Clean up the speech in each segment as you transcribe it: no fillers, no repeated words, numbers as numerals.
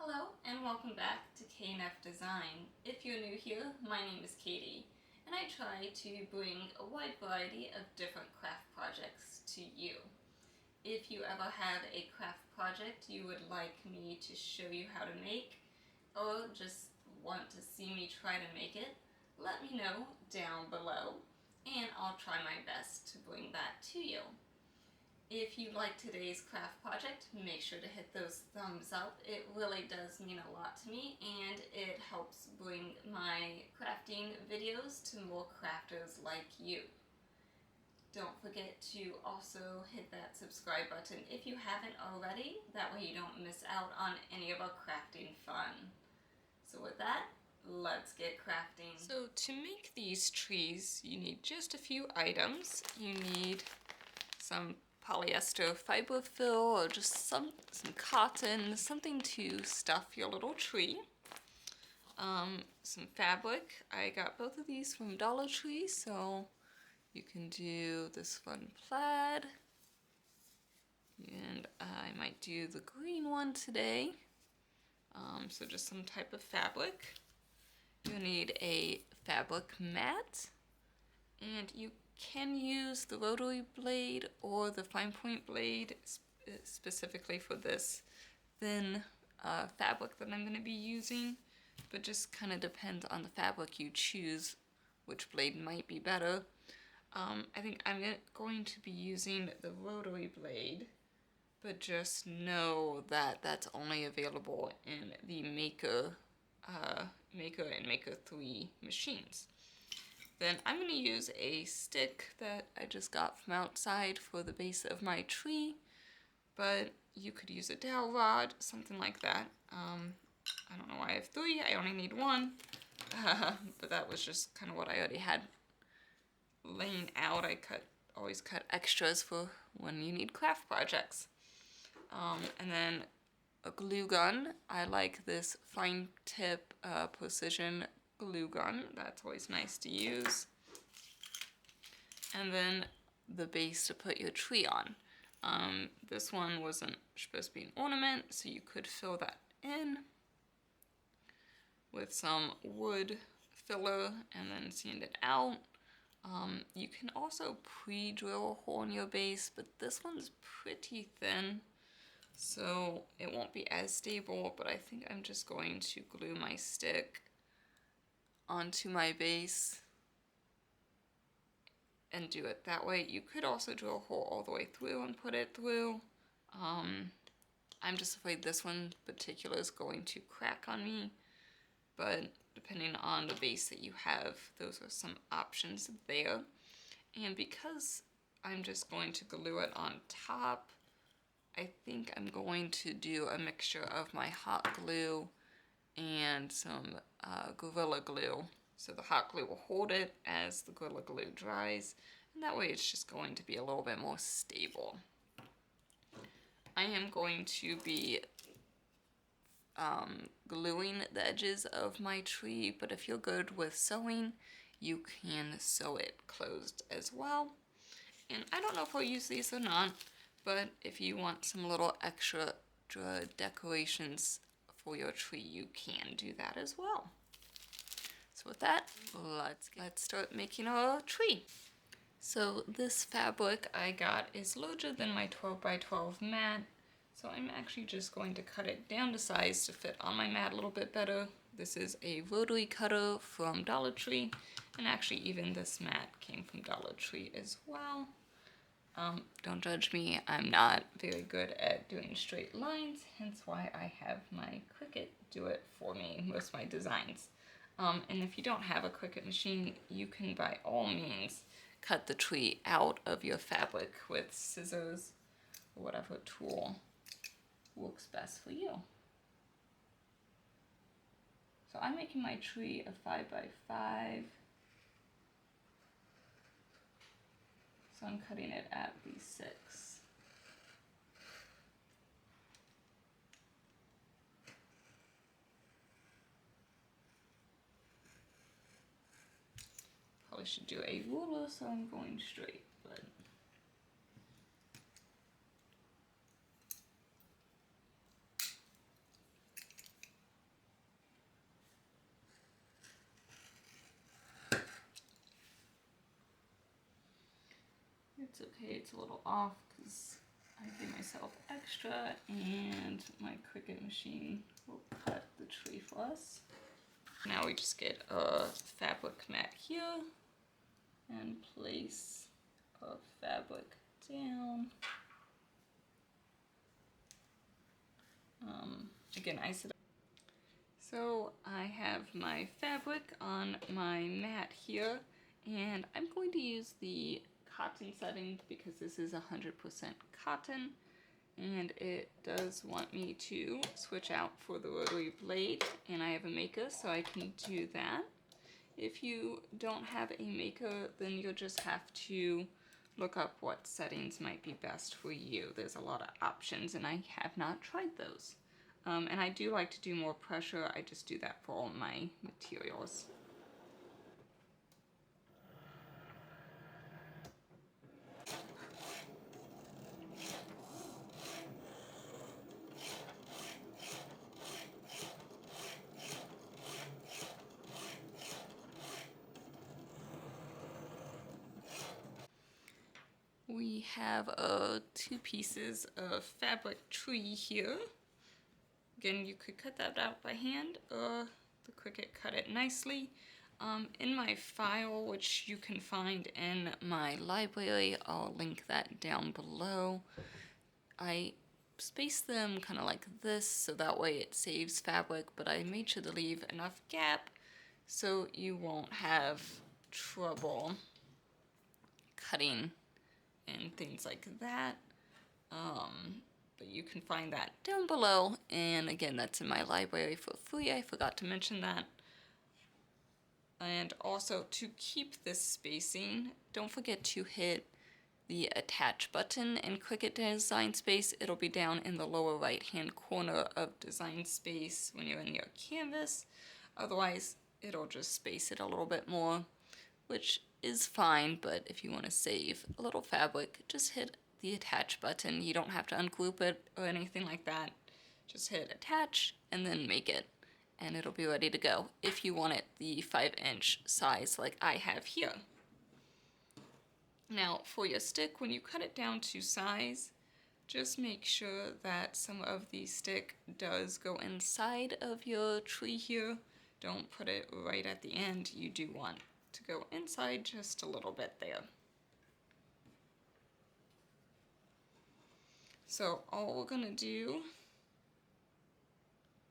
Hello and welcome back to KNF Design. If you're new here, my name is Katie and I try to bring a wide variety of different craft projects to you. If you ever have a craft project you would like me to show you how to make, or just want to see me try to make it, let me know down below and I'll try my best to bring that to you. If you like today's craft project, make sure to hit those thumbs up. It really does mean a lot to me and it helps bring my crafting videos to more crafters like you. Don't forget to also hit that subscribe button if you haven't already. That way you don't miss out on any of our crafting fun. So with that, let's get crafting. So to make these trees, you need just a few items. You need some polyester fiber fill or just some cotton, something to stuff your little tree. Some fabric. I got both of these from Dollar Tree, so you can do this fun plaid. And I might do the green one today. So just some type of fabric. You'll need a fabric mat, and you can use the rotary blade or the fine point blade specifically for this thin fabric that I'm going to be using, but just kind of depends on the fabric you choose which blade might be better. I think I'm going to be using the rotary blade, but just know that that's only available in the Maker and Maker 3 machines. Then I'm going to use a stick that I just got from outside for the base of my tree, but you could use a dowel rod, something like that. I don't know why I have 3, I only need 1, but that was just kind of what I already had laying out. I always cut extras for when you need craft projects. And then a glue gun. I like this fine tip precision glue gun. That's always nice to use. And then the base to put your tree on. This one wasn't supposed to be an ornament, so you could fill that in with some wood filler and then sand it out. You can also pre-drill a hole in your base, but this one's pretty thin, so it won't be as stable, but I think I'm just going to glue my stick onto my base and do it that way. You could also drill a hole all the way through and put it through. I'm just afraid this one in particular is going to crack on me, but depending on the base that you have, those are some options there. And because I'm just going to glue it on top, I think I'm going to do a mixture of my hot glue and some Gorilla Glue. So the hot glue will hold it as the Gorilla Glue dries, and that way it's just going to be a little bit more stable. I am going to be gluing the edges of my tree, but if you're good with sewing, you can sew it closed as well. And I don't know if I'll use these or not, but if you want some little extra decorations for your tree, you can do that as well. So with that, let's start making our tree. So this fabric I got is larger than my 12 by 12 mat, so I'm actually just going to cut it down to size to fit on my mat a little bit better. This is a rotary cutter from Dollar Tree, and actually even this mat came from Dollar Tree as well. Don't judge me, I'm not very good at doing straight lines, hence why I have my Cricut do it for me, most of my designs. And if you don't have a Cricut machine, you can by all means cut the tree out of your fabric with scissors or whatever tool works best for you. So I'm making my tree a 5 by 5. So I'm cutting it at B6. Probably should do a ruler, so I'm going straight, but It's okay, it's a little off because I give myself extra and my Cricut machine will cut the tree for us. Now we just get a fabric mat here and place a fabric down. Again, I said. So I have my fabric on my mat here, and I'm going to use the cotton setting because this is 100% cotton, and it does want me to switch out for the rotary blade, and I have a maker so I can do that. If you don't have a maker, then you'll just have to look up what settings might be best for you. There's a lot of options and I have not tried those. And I do like to do more pressure. I just do that for all my materials. We have two pieces of fabric tree here. Again, you could cut that out by hand, or the Cricut cut it nicely. In my file, which you can find in my library, I'll link that down below. I space them kind of like this, so that way it saves fabric, but I made sure to leave enough gap so you won't have trouble cutting and things like that. But you can find that down below, and again, that's in my library for free. I forgot to mention that. And also, to keep this spacing, don't forget to hit the attach button in Cricut Design Space. It'll be down in the lower right hand corner of Design Space when you're in your canvas. Otherwise, it'll just space it a little bit more, which is fine, but if you want to save a little fabric, just hit the attach button. You don't have to ungroup it or anything like that. Just hit attach and then make it, and it'll be ready to go if you want it the 5-inch size like I have here. Now for your stick, when you cut it down to size, just make sure that some of the stick does go inside of your tree here. Don't put it right at the end. You do want to go inside just a little bit there. So all we're gonna do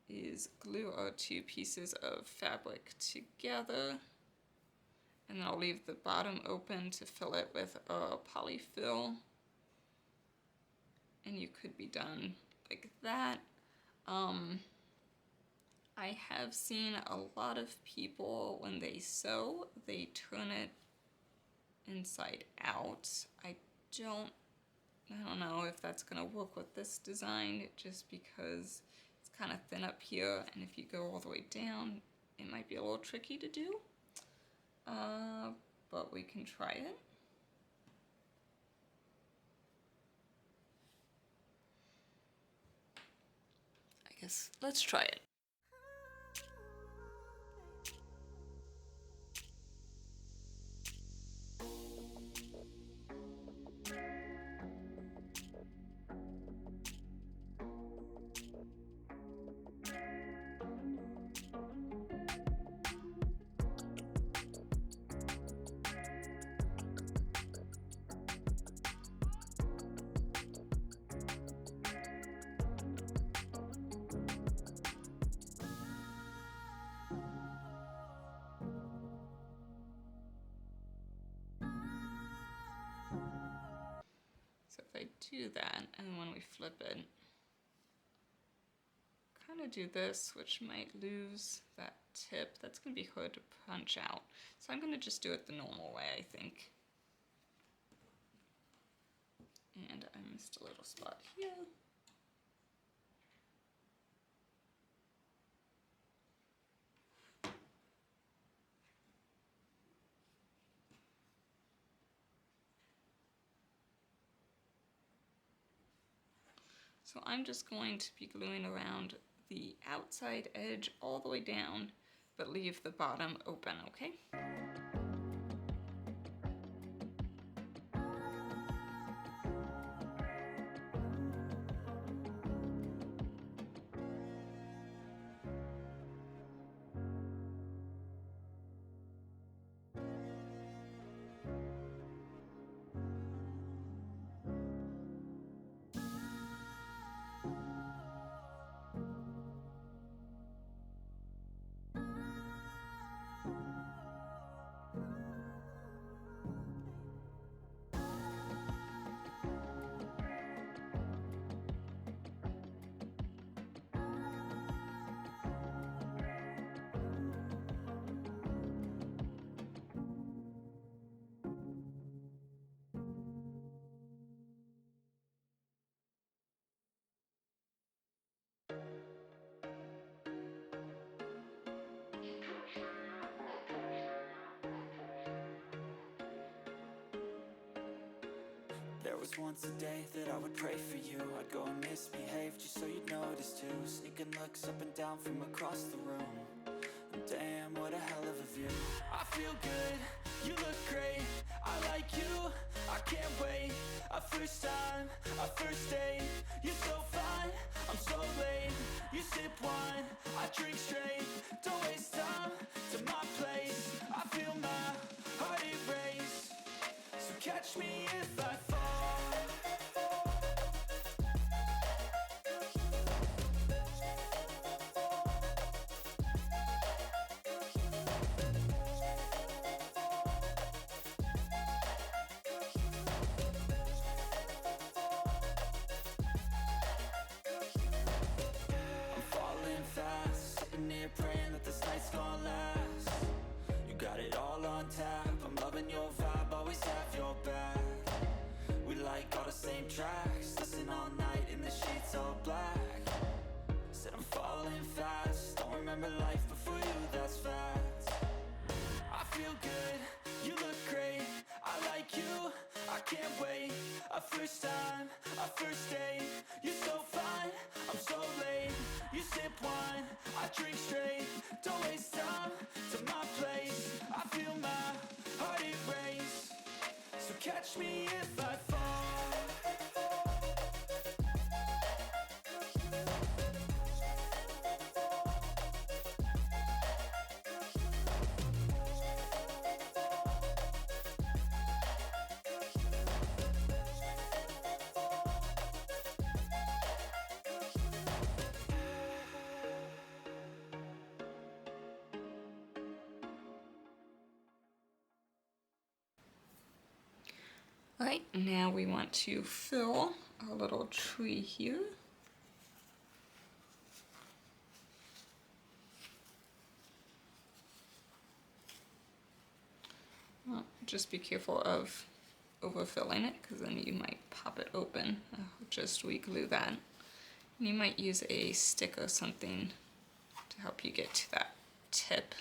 is glue our two pieces of fabric together, and then I'll leave the bottom open to fill it with a polyfill, and you could be done like that. I have seen a lot of people, when they sew, they turn it inside out. I don't know if that's gonna work with this design, just because it's kind of thin up here, and if you go all the way down, it might be a little tricky to do. But we can try it. I guess let's try it. So if I do that, and when we flip it, kind of do this, which might lose that tip. That's going to be hard to punch out. So I'm going to just do it the normal way, I think. And I missed a little spot here. So I'm just going to be gluing around the outside edge all the way down, but leave the bottom open, okay? There was once a day that I would pray for you. I'd go and misbehave just so you'd notice too. Sneaking looks up and down from across the room. And damn, what a hell of a view. I feel good, you look great, I like you, I can't wait. A first time, a first date. You're so fine, I'm so late. You sip wine, I drink straight. Don't waste time to my place. I feel my heart erase. So catch me if I fall. I'm falling fast, sitting here praying that this night's gonna last. You got it all on tap, I'm loving your vibe, always have your back. We like all the same tracks, listen all night in the sheets all black. Said I'm falling fast, don't remember life before you, that's facts. I feel good, you look great, I like you, I can't wait. A first time, a first date. You're so fine, I'm so late. You sip wine, I drink straight. Don't waste time to my place. I feel my heart erase. So catch me if I fall. Alright, now we want to fill our little tree here. Well, just be careful of overfilling it because then you might pop it open. I'll just re-glue that. And you might use a stick or something to help you get to that tip.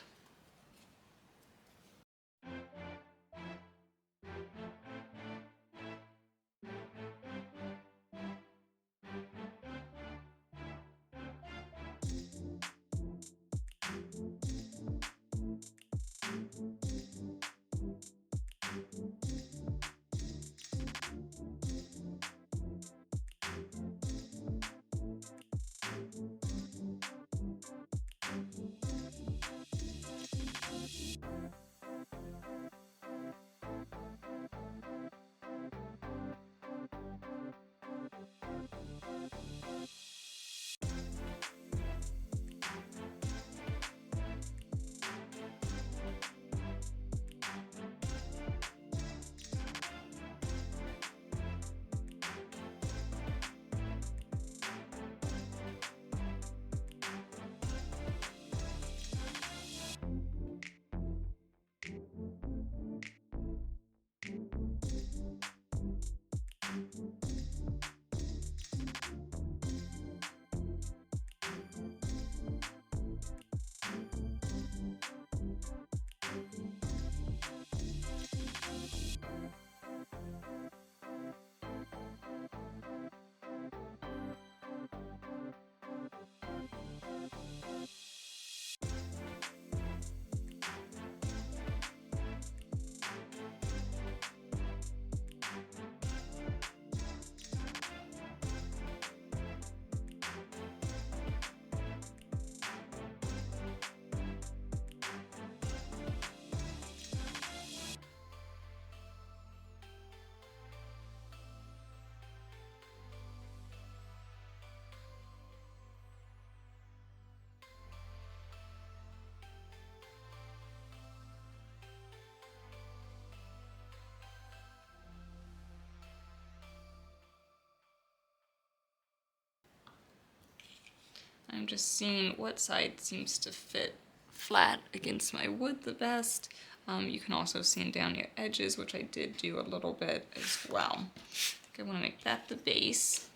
I'm just seeing what side seems to fit flat against my wood the best. You can also sand down your edges, which I did do a little bit as well. I think I want to make that the base.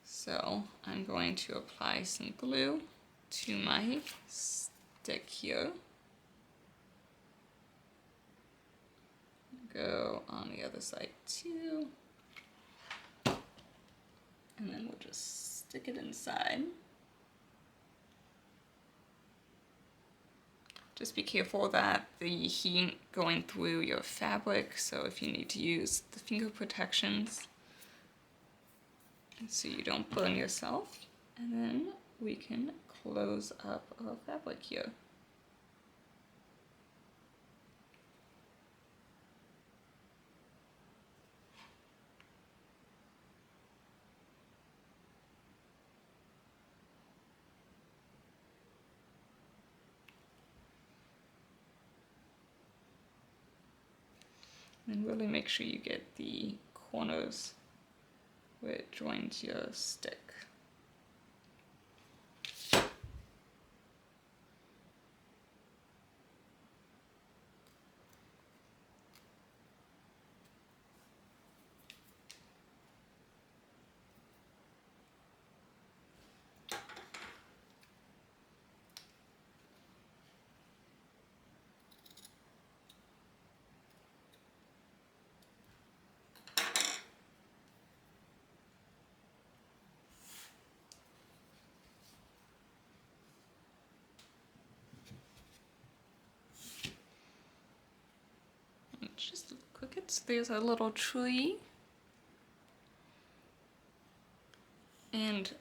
So I'm going to apply some glue to my stick here. Go on the other side too. and then we'll just stick it inside. Just be careful that the heat going through your fabric, so if you need to use the finger protections so you don't burn yourself. And then we can close up our fabric here. And really make sure you get the corners where it joins your stick. Just click it. So there's a little tree. And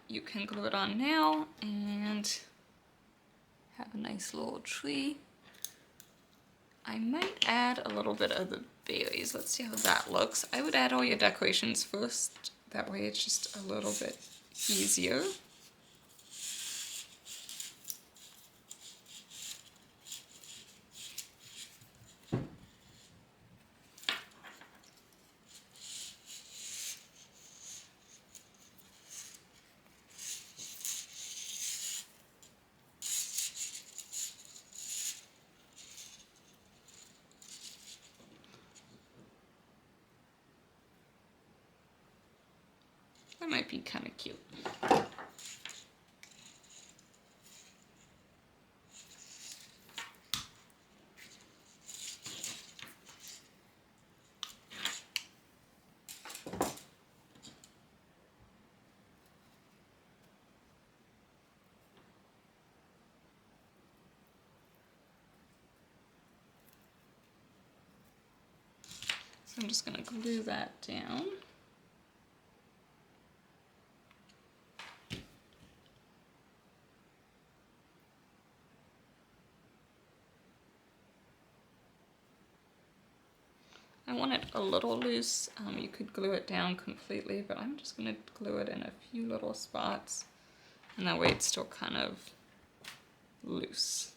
you can glue it on now and have a nice little tree. I might add a little bit of the berries. Let's see how that looks. I would add all your decorations first. That way it's just a little bit easier. That might be kind of cute. So I'm just going to glue that down. I want it a little loose. You could glue it down completely, but I'm just going to glue it in a few little spots, and that way it's still kind of loose.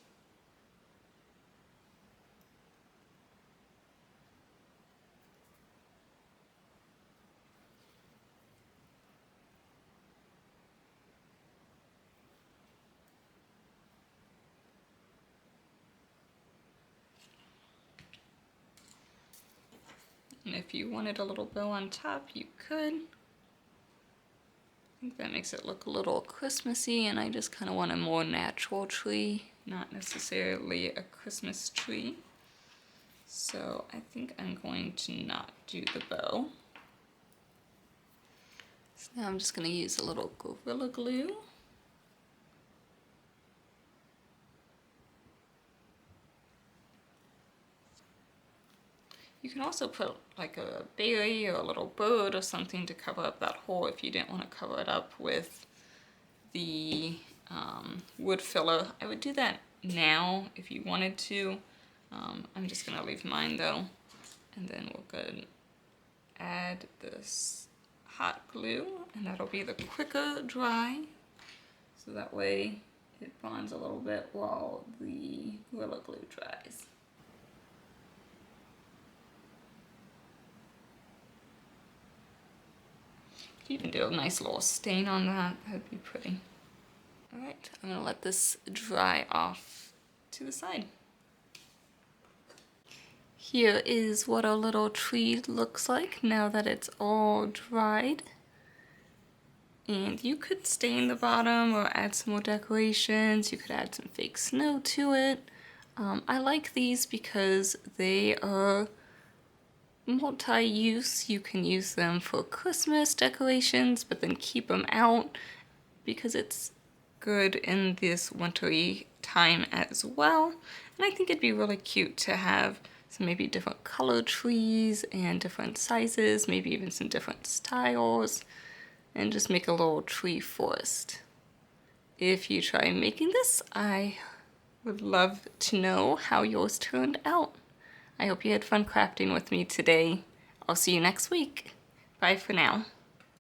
And if you wanted a little bow on top, you could. I think that makes it look a little Christmassy, and I just kind of want a more natural tree, not necessarily a Christmas tree. So I think I'm going to not do the bow. So now I'm just going to use a little Gorilla Glue. You can also put like a berry or a little bird or something to cover up that hole if you didn't want to cover it up with the wood filler. I would do that now if you wanted to. I'm just going to leave mine though. And then we'll go and add this hot glue, and that'll be the quicker dry. So that way it bonds a little bit while the Gorilla Glue dries. You can do a nice little stain on that. That'd be pretty. All right, I'm gonna let this dry off to the side. Here is what our little tree looks like now that it's all dried. And you could stain the bottom or add some more decorations. You could add some fake snow to it. I like these because they are multi-use. You can use them for Christmas decorations, but then keep them out because it's good in this wintry time as well. And I think it'd be really cute to have some maybe different color trees and different sizes, maybe even some different styles, and just make a little tree forest. If you try making this, I would love to know how yours turned out. I hope you had fun crafting with me today. I'll see you next week. Bye for now.